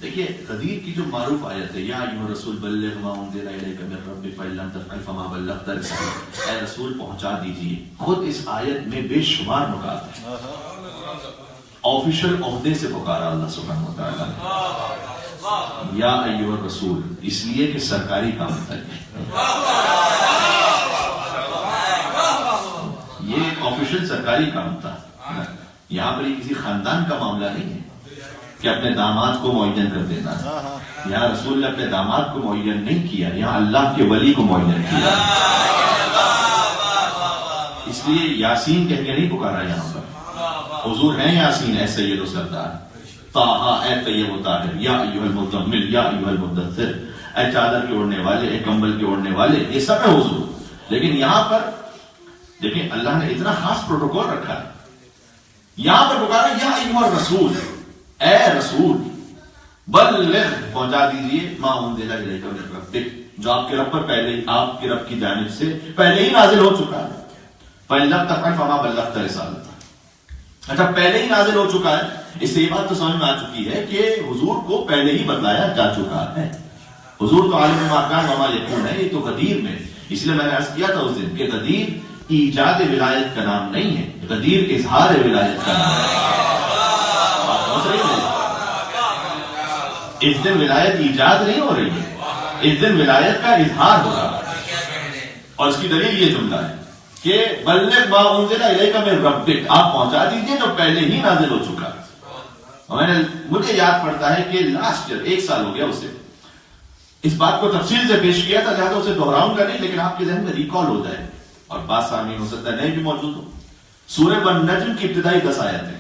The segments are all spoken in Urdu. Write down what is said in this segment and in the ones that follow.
دیکھیے غدیر کی جو معروف آیت ہے یا ایھا الرسول بلغ ما انزل الیک من ربک فإن لم تفعل فما بلغت رسالته، اے رسول پہنچا دیجیے. خود اس آیت میں بے شمار نکات ہیں. آفیشل عہدے سے پکارا اللہ سبحانہ و تعالیٰ یا ایھا الرسول، اس لیے کہ سرکاری کام تھا. یہ ایک آفیشل سرکاری کام تھا. یہاں پر یہ کسی خاندان کا معاملہ نہیں ہے کہ اپنے داماد کو معین کر دینا. یہاں رسول نے اپنے داماد کو معین نہیں کیا، یہاں اللہ کے ولی کو معین کیا. اس لیے یاسین کہہ کے نہیں پکارا یہاں پر. حضور ہیں یاسین اے سید و سردار، طٰہٰ اے طیب و طاہر، یا ایھا المزمل یا ایھا المدثر، اے چادر کے اوڑھنے والے، اے کمبل کے اوڑھنے والے، یہ سب ہے حضور. لیکن یہاں پر دیکھیں اللہ نے اتنا خاص پروٹوکول رکھا ہے. یہاں پر پکارا یا ایھا الرسول، اے رسول بلغ پہنچا دیجیے ما انزل الیک من ربک، جو آپ کے رب پر پہلے آپ کے رب کی جانب سے پہلے ہی نازل ہو چکا ہے. فإن لم تفعل فما بلغت رسالته. اچھا پہلے ہی نازل ہو چکا ہے، اس سے یہ بات تو سمجھ میں آ چکی ہے کہ حضور کو پہلے ہی بتلایا جا چکا ہے. حضور تو عالم ما کان وما یکون ہے. یہ تو غدیر میں، اس لیے میں نے عرض کیا تھا اس دن کہ غدیر ایجاد ولایت کا نام نہیں ہے، غدیر اظہار ولایت کا نام ہے. اس دن ولایت ایجاد نہیں ہو رہی ہے، اس دن ولایت کا اظہار ہو رہا ہے. اور اس کی دلیل یہ جملہ ہے کہ بلغ ما انزل الیک من ربک، آپ پہنچا دیجئے جو پہلے ہی نازل ہو چکا ہے. مجھے یاد پڑتا ہے کہ لاسٹ ایئر 1 سال ہو گیا اسے اس بات کو تفصیل سے پیش کیا تھا، لہٰذا اسے دہراؤں گا نہیں، لیکن آپ کے ذہن میں ریکال ہو جائے اور بات سامعین ہو سکتا ہے نئے بھی موجود ہو. سورہ والنجم کی ابتدائی 10 آیتیں.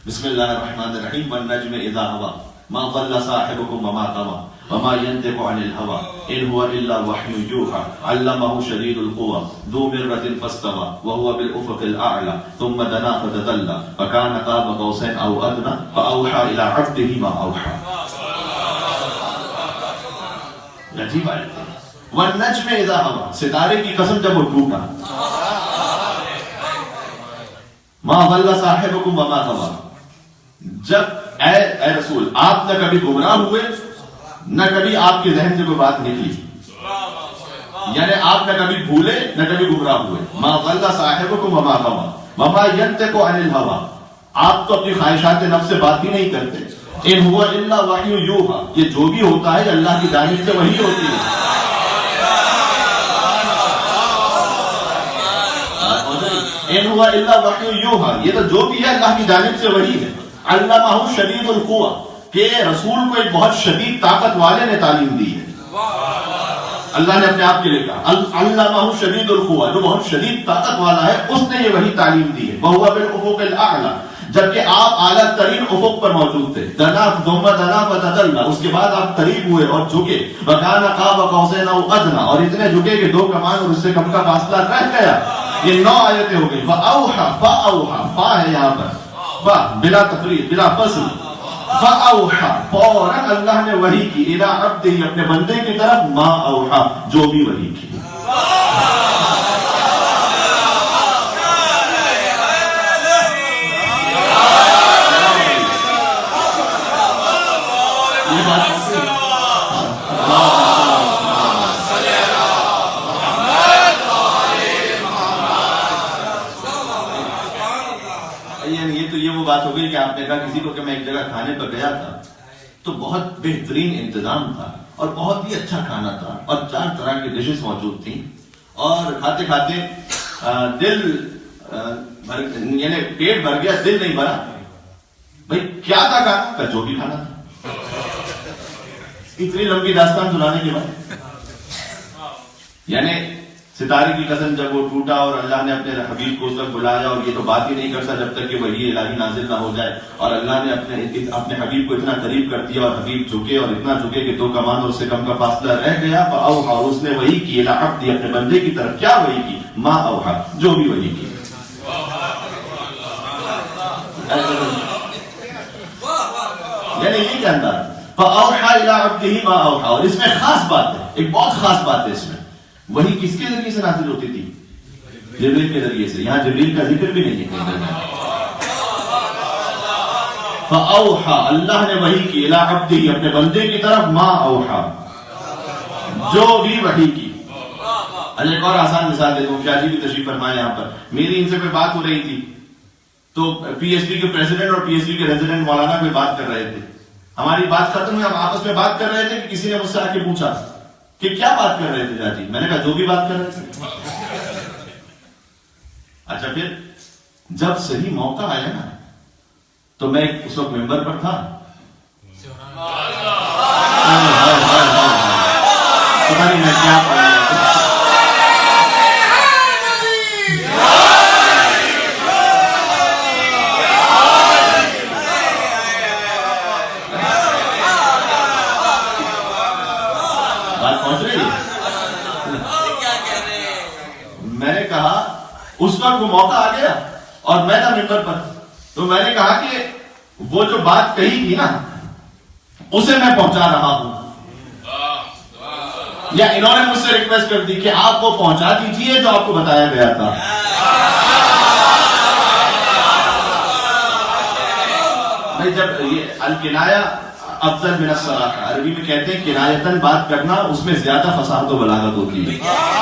بسم اللہ الرحمن الرحیم. والنجم اذا هوى ما ضل صاحبكم وما غوى وما ينطق عن الهوى ان هو الا وحي يوحى علمه شديد القوى ذو مرة فاستوى وهو بالافق الاعلى ثم دنا فتدلى فكان قاب قوسين او ادنى فاوحى الى عبده ما اوحى. عجیب آیت ہے. والنجم اذا هوى، ستارے کی قسم جب وہ ٹوٹا. ما ضل صاحبكم وما غوى، جب اے رسول آپ نہ کبھی گمراہ ہوئے نہ کبھی آپ کے ذہن سے کوئی بات نکلی، یعنی آپ نہ کبھی بھولے نہ کبھی گمراہ ہوئے. ما ضل صاحبكم وما غوى وما ينطق عن الهوى، آپ تو اپنی خواہشات نفس سے بات ہی نہیں کرتے. ان هو الا وحی یوحى، یہ جو بھی ہوتا ہے اللہ کی جانب سے وحی ہوتی ہے. ان هو الا وحی یوحى، یہ تو جو بھی ہے اللہ کی جانب سے وحی ہے. علمہ شدید القوى، کہ رسول کو ایک بہت شدید طاقت والے نے تعلیم دی ہے. اللہ نے اپنے آپ کے لیے کہا علمہ شدید القوى، جو بہت شدید طاقت والا ہے اس نے یہ وحی تعلیم دی ہے. وهو بالافق الاعلى، جبکہ آپ اعلیٰ ترین افق پر موجود تھے. دنا ثم دنا فتدلى، اس کے بعد آپ قریب ہوئے اور جھکے. وكان قاب قوسين او ادنى، اور اتنے جھکے کہ 2 کمان اور اس سے کم کا فاصلہ رہ گیا. یہ 9 آیتیں ہو گئی. فاوحى، فاوحى، فا ہے یہاں پر، فا بلا تفریق بلا فصل. فاوحى، فوراً اللہ نے وحی کی. الی عبدہ، اپنے بندے کی طرف. ما اوحى، جو بھی وحی کی. بات ہو گئی کہ آپ نے کہا کسی کو کہ میں ایک جگہ کھانے پر گیا تھا تو بہت بہترین انتظام تھا اور بہت ہی اچھا کھانا تھا اور 4 طرح کی ڈشز موجود تھیں اور کھاتے کھاتے دل یعنی پیٹ بھر گیا، دل نہیں بھرا. بھائی کیا تھا کھانا کا؟ جو بھی کھانا تھا. اتنی لمبی داستان سنانے کے بعد یعنی ستارے کی قسم جب وہ ٹوٹا اور اللہ نے اپنے حبیب کو اس وقت بلایا اور یہ تو بات ہی نہیں کرتا جب تک کہ وحی الہی نازل نہ ہو جائے، اور اللہ نے اپنے حبیب کو اتنا قریب کر دیا اور حبیب جھکے اور اتنا جھکے کہ 2 کمان اور اس سے کم کا فاصلہ رہ گیا. فاوحى، اس نے وحی کی. الی عبدہ، اپنے بندے کی طرف. کیا وحی کی؟ ما اوحى، جو بھی وحی کی. یعنی یہ کیا انداز. فاوحى الی عبدہ ما اوحى. اور اس میں خاص بات ہے، ایک بہت خاص بات ہے اس میں. وہی کس کے ذریعے سے نازل ہوتی تھی؟ جبریل کے ذریعے سے. یہاں جبریل کا ذکر بھی نہیں ہے. فاوحا اللہ نے وحی کی الی عبدہ اپنے بندے کی طرف ما اوحا جو بھی وحی کی. ایک اور آسان مثال دے دوں, کیا جی بھی تشریف فرمائے یہاں پر, میری ان سے کوئی بات ہو رہی تھی تو پی ایچ ڈی کے پریزیڈنٹ اور پی ایچ ڈی کے ریزیڈنٹ مولانا کوئی بات کر رہے تھے, ہماری بات ختم ہوئی, ہم آپس میں بات کر رہے تھے کہ کسی نے مجھ سے آ کے پوچھا کہ کیا بات کر رہے تھے جاجی, میں نے کہا جو بھی بات کر رہے تھے. اچھا پھر جب صحیح موقع آیا نا تو میں اس وقت ممبر پر تھا, پتہ نہیں میں کیا پڑھ رہا تھا. بات پہنچ رہی ہے. میں نے کہا اس وقت وہ موقع آ گیا اور میں تھا ممبر پر, تو میں نے کہا کہ وہ جو بات کہی تھی نا اسے میں پہنچا رہا ہوں, یا انہوں نے مجھ سے ریکویسٹ کر دی کہ آپ وہ پہنچا دیجئے جو آپ کو بتایا گیا تھا. نہیں, جب یہ الکنایا افضل من الصراحہ, عربی میں کہتے ہیں کنایتاً بات کرنا اس میں زیادہ فصاحت و بلاغت ہوتی ہے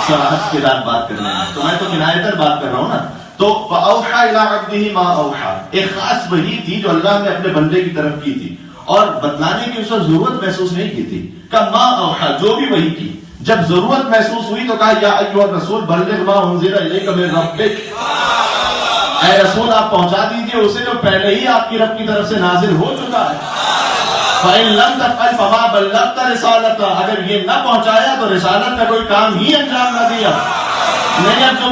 صراحت کے ساتھ بات کرنے میں, تو میں تو کنایتاً بات کر رہا ہوں نا. تو فَأَوْحَى إِلَىٰ عَبْدِهِ مَا أَوْحَى, ایک خاص وحی تھی جو اللہ نے اپنے بندے کی طرف کی تھی اور بتلانے کی اس وقت ضرورت محسوس نہیں کی تھی. کہ ما اوحا جو بھی وحی کی, جب ضرورت محسوس ہوئی تو کہا یا ایھا الرسول بلغ ما انزل الیک من ربک, اے رسول آپ پہنچا دیجئے اسے جو پہلے ہی آپ کی رب کی طرف سے نازل ہو چکا ہے. فَإِن لَمْ تَفْعَلْ فَمَا بَلَّغْتَ رِسَالَتَهُ, اگر یہ نہ پہنچایا تو رسالت کا کوئی کام ہی انجام نہ دیا. نہیں, اب جو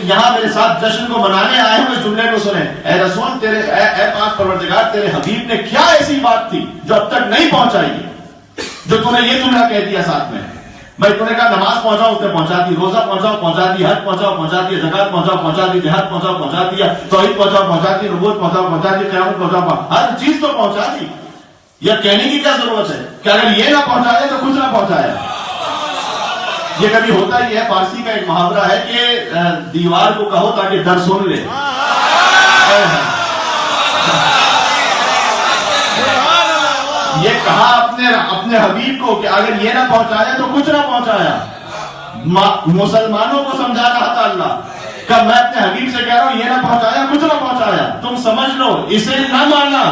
یہاں میرے ساتھ جشن کو منانے آئے ہیں اس جملے کو سنیں, اے رسول تیرے اے پاک پروردگار تیرے حبیب نے کیا ایسی بات تھی جو اب تک نہیں پہنچائی ہے, جو تو نے یہ جملہ کہہ دیا ساتھ میں. بھائی تو نے کہا نماز پہنچاؤ اس نے پہنچا دی, روزہ پہنچاؤ پہنچا دی, حج پہنچاؤ پہنچا دیا, زکات پہنچاؤ پہنچا دی, جہاد پہنچاؤ پہنچا دیا, توحید پہنچاؤ پہنچا دی, نبوت پہنچاؤ پہنچا دی, قیامت پہنچاؤ, ہر چیز تو پہنچا دی. یا کہنے کی کیا ضرورت ہے کہ اگر یہ نہ پہنچایا تو کچھ نہ پہنچایا. یہ کبھی ہوتا ہی ہے, فارسی کا ایک محاورہ ہے کہ دیوار کو کہو تاکہ در سن لے. یہ کہا اپنے حبیب کو کہ اگر یہ نہ پہنچایا تو کچھ نہ پہنچایا. مسلمانوں کو سمجھا رہا تھا اللہ کہ میں اپنے حبیب سے کہہ رہا ہوں یہ نہ پہنچایا کچھ نہ پہنچایا, تم سمجھ لو, اسے نہ ماننا.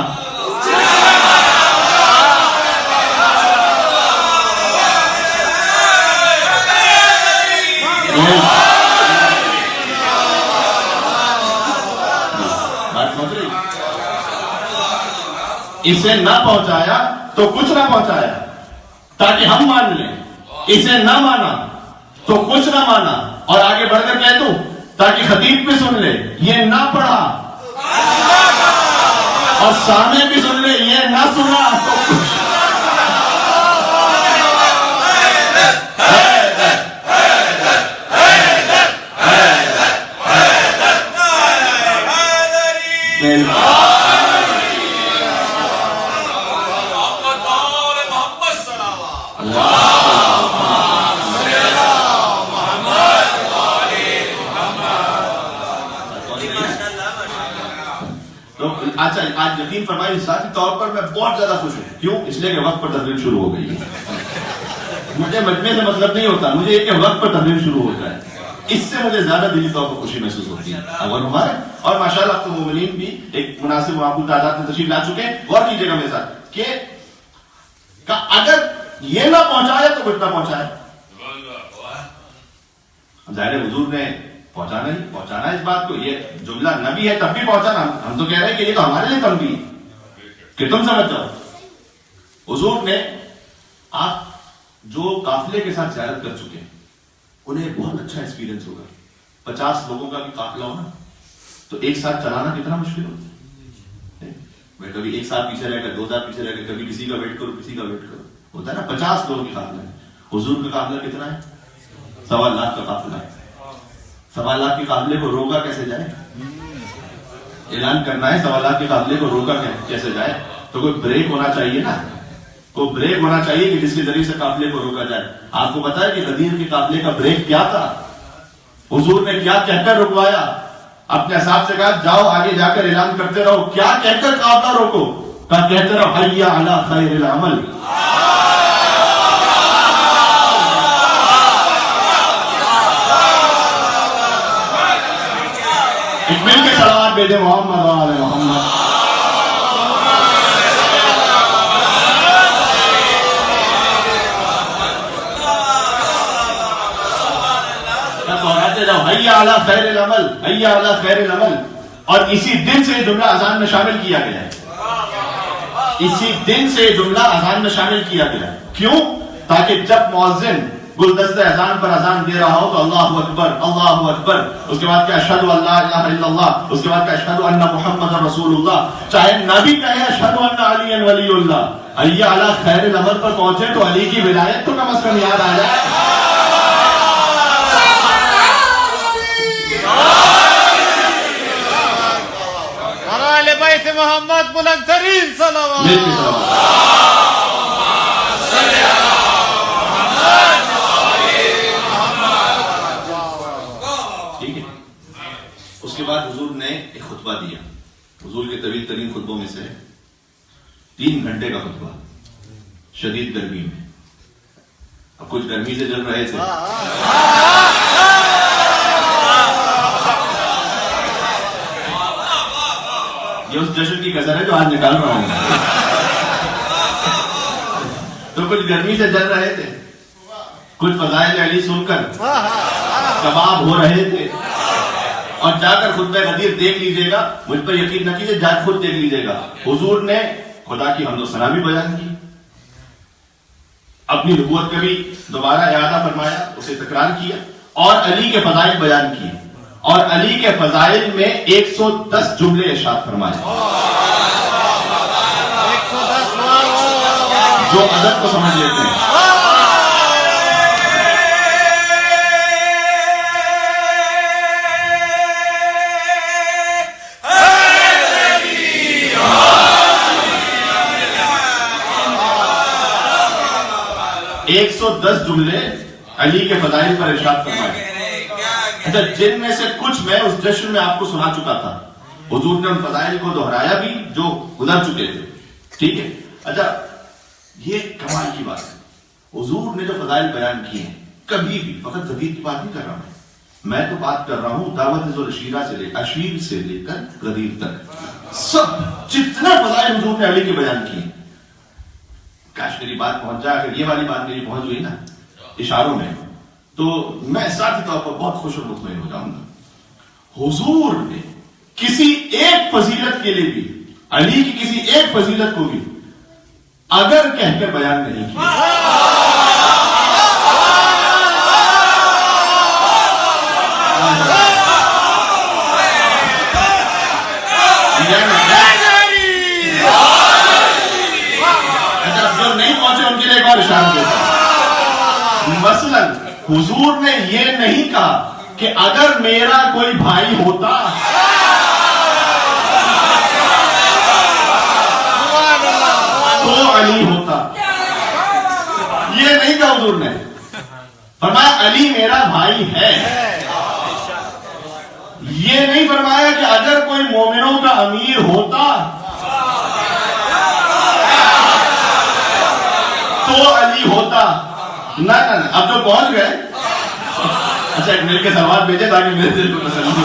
اسے نہ پہنچایا تو کچھ نہ پہنچایا تاکہ ہم مان لیں, اسے نہ مانا تو کچھ نہ مانا, اور آگے بڑھ کر کہہ دوں تاکہ خطیب بھی سن لے یہ نہ پڑھا, اور سامنے بھی سن لے یہ نہ سنا تو کچھ. اچھا آج یقین فرمائیے ذاتی طور پر میں بہت زیادہ خوش ہوں. کیوں؟ اس لیے کہ وقت پر تقریر شروع ہو گئی ہے. مجھے مجمع سے مطلب نہیں ہوتا, مجھے ایک وقت پر تقریر شروع ہو جائے, اس سے مجھے زیادہ دلی طور پر خوشی محسوس ہوتی ہے. اور ہمارے اور ماشاءاللہ اب تو مومنین بھی ایک مناسب معقول تعداد میں تشریف لا چکے ہیں. غور کیجیے گا میرے ساتھ کہ اگر یہ نہ پہنچایا تو کچھ نہ پہنچایا. ظاہر حضور نے پہنچانا اس بات کو, یہ جملہ نبی ہے تب بھی پہنچانا. ہم تو کہہ رہے ہیں کہ یہ تو ہمارے لیے تنبیہ ہے کہ تم سمجھ جاؤ. حضور نے, آپ جو قافلے کے ساتھ زیارت کر چکے ہیں انہیں بہت اچھا ایکسپیرینس ہوگا. 50 لوگوں کا بھی قافلہ ہونا تو ایک ساتھ چلانا کتنا مشکل ہوتا ہے. میں کبھی ایک ساتھ پیچھے رہ کر, 2 ساتھ پیچھے رہ کر, کبھی کسی کا ویٹ کرو کسی کا ویٹ کرو, ہوتا ہے نا. 50 لوگوں کی قافلہ ہے. حضور کا قافلہ کتنا ہے؟ 1.25 لاکھ کا قافلہ ہے. 1.25 لاکھ کے قافلے کو روکا کیسے جائے؟ اعلان کرنا ہے 1.25 لاکھ کے قافلے کو روکا کیسے جائے, تو کوئی بریک ہونا چاہیے نا, کوئی بریک ہونا چاہیے کہ جس کے ذریعے سے قافلے کو روکا جائے. آپ کو پتا ہے کہ غدیر کے قافلے کا بریک کیا تھا؟ حضور نے کیا کہہ کر رکوایا؟ اپنے اصحاب سے کہا جاؤ آگے جا کر اعلان کرتے رہو. کیا کہہ کر قافلہ روکو؟ کہتے رہو حی علی خیر العمل. ایک مل کے صلوات بھیجے محمد و آل محمد. حی علی خیر العمل، حی علی خیر العمل. اور اسی دن سے یہ جملہ اذان میں شامل کیا گیا ہے. اسی دن سے یہ جملہ اذان میں شامل کیا گیا ہے. کیوں؟ تاکہ جب مؤذن گلدستہ اذان پر اذان دے رہا ہو تو اللہ اکبر اللہ اکبر، اس کے بعد کہ اشہد ان لا الہ الا اللہ، اس کے بعد کہ اشہد ان محمد رسول اللہ، چاہے نہ بھی کہے اشہد ان علی ولی اللہ، حی علی خیر العمل پر پہنچے تو علی کی ولایت تو کم از کم یاد آ جائے. بیت محمد بلند ترین صلوات. ٹھیک ہے. اس کے بعد حضور نے ایک خطبہ دیا. حضور کے طویل ترین خطبوں میں سے 3 گھنٹے کا خطبہ، شدید گرمی میں. اب کچھ گرمی سے جل رہے تھے. یہ اس جشن کی کسر ہے جو آج نکال رہا ہوں. تو کچھ گرمی سے جل رہے تھے، کچھ فضائل علی سن کر کباب ہو رہے تھے. اور جا کر خطبہ غدیر دیکھ لیجئے گا، مجھ پر یقین نہ کیجئے، جا خود دیکھ لیجئے گا. حضور نے خدا کی حمد و ثنا بھی بیان کی، اپنی نبوت کا بھی دوبارہ اعادہ فرمایا، اسے تکرار کیا، اور علی کے فضائل بیان کیے. اور علی کے فضائل میں 110 جملے ارشاد فرمائے جو ادب کو سمجھ لیتے ہیں. ایک سو 10 جملے علی کے فضائل پر ارشاد فرمائے. اچھا، جن میں سے کچھ میں اس جشن میں آپ کو سنا چکا تھا. حضور نے ان فضائل کو دہرایا بھی جو گزر چکے تھے. ٹھیک ہے. اچھا، یہ کمال کی بات ہے. حضور نے جو فضائل بیان کیے ہیں، کبھی بھی فقط غدیر کی بات نہیں کر رہا میں تو بات کر رہا ہوں دعوت ذوالعشیرہ سے اشیر سے لے کر غدیر تک. سب جتنے فضائل حضور نے علی کے بیان کیے. کاش میری بات پہنچ جائے. اگر یہ والی بات میری پہنچ گئی نا اشاروں میں، تو میں ذاتی طور پر بہت خوش اور مطمئن ہو جاؤں گا. حضور نے کسی ایک فضیلت کے لیے بھی، علی کی کسی ایک فضیلت کو بھی اگر کہہ کر بیان نہیں کیا. جو نہیں پہنچے ان کے لیے ایک اور اشارہ دیتا. مثلا حضور نے یہ نہیں کہا کہ اگر میرا کوئی بھائی ہوتا تو علی ہوتا. یہ نہیں کہا حضور نے. فرمایا علی میرا بھائی ہے. یہ نہیں فرمایا کہ اگر کوئی مومنوں کا امیر ہوتا تو علی ہوتا. نہ اب تو پہنچ گئے. اچھا، ایک مل کے سلوات بھیجے تاکہ میرے دل کو تسلی ہو.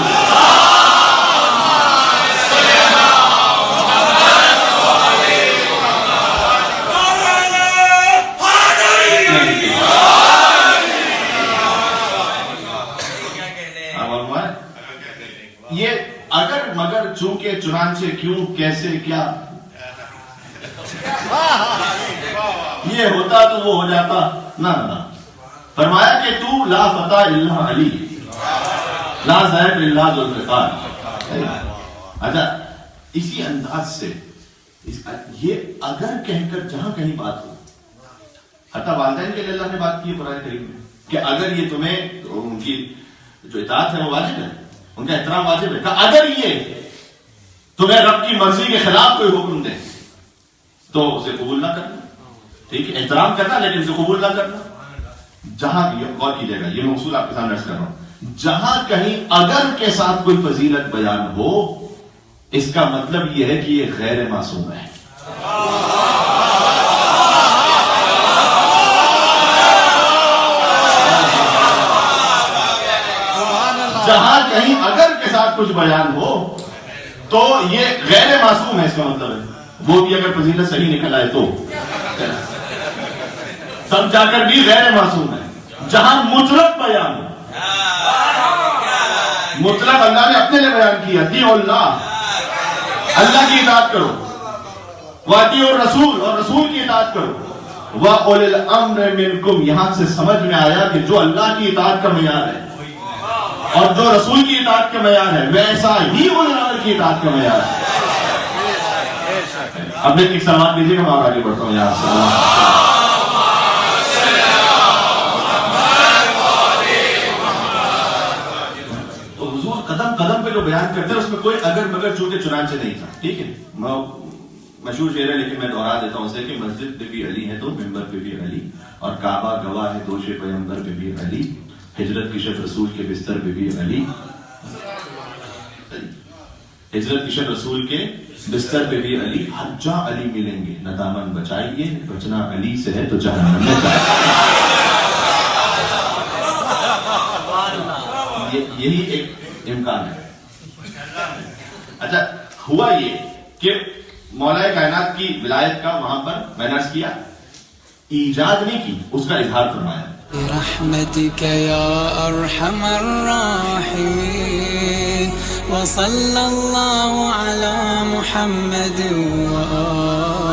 یہ اگر مگر چونکہ چنانچہ کیوں کیسے کیا یہ ہوتا تو وہ ہو جاتا. نہ فرمایا کہ تو لا فتح الا علی لا ذہب الا ذوالفقار. اچھا، اسی انداز سے یہ اگر کہہ کر جہاں کہیں بات ہو، حتیٰ والدین کے لیے اللہ نے بات کی ہے قرآن کریم میں کہ اگر یہ تمہیں ان کی جو اطاعت ہے وہ واجب ہے، ان کا احترام واجب ہے. کہ اگر یہ تمہیں رب کی مرضی کے خلاف کوئی حکم دے تو اسے قبول نہ کرنا. ٹھیک ہے، احترام کرنا لیکن اسے قبول نہ کرنا. جہاں غور کیجیے گا، یہ موصول آپ کے سامنے عرض کر رہا ہوں، جہاں کہیں اگر کے ساتھ کوئی فضیلت بیان ہو، اس کا مطلب یہ ہے کہ یہ غیر معصوم ہے. جہاں کہیں اگر کے ساتھ کچھ بیان ہو تو یہ غیر معصوم ہے، اس کا مطلب ہے وہ بھی اگر فضیلت صحیح نکل آئے تو تب جا کر بھی غیر معصوم ہے۔ جہاں مطلق بیان ہو، مطلق اللہ نے اپنے لیے بیان کیا، اطیعوا اللہ، اللہ کی اطاعت کرو، واطیعوا الرسول، اور رسول کی اطاعت کرو، وَأُولِي الْأَمْرِ مِنْكُمْ، یہاں سے سمجھ میں آیا کہ جو اللہ کی اطاعت کا معیار ہے اور جو رسول کی اطاعت کا معیار ہے ویسا ہی اولی الامر کی اطاعت کا معیار ہے۔ اب ایک سلام دیجیے گا، میں اور آگے بڑھتا ہوں یہاں سے۔ تو حضور قدم قدم پہ جو بیان کرتے ہیں اس میں کوئی اگر مگر چونکہ چنانچہ نہیں تھا، ٹھیک ہے۔ مشہور شعر ہے لیکن میں دہرا دیتا ہوں اسے کہ مسجد پہ بھی علی ہے تو ممبر پہ بھی علی، اور کعبہ گواہ ہے دوش پیغمبر پہ بھی علی، ہجرت کی شب رسول کے بستر پہ بھی علی، ہجرت کی شب رسول کے بستر پہ بھی علی، ہر جا علی ملیں گے، نہ دامن بچائیے، بچنا علی سے ہے تو جہنم میں جائیے۔ یہی ایک امکان ہے۔ اچھا ہوا یہ کہ مولا کائنات کی ولایت کا وہاں پر میں نے عرض کیا ایجاد نہیں کی، اس کا اظہار فرمایا۔ برحمتك يا أرحم الراحمين وصلى الله على محمد وآله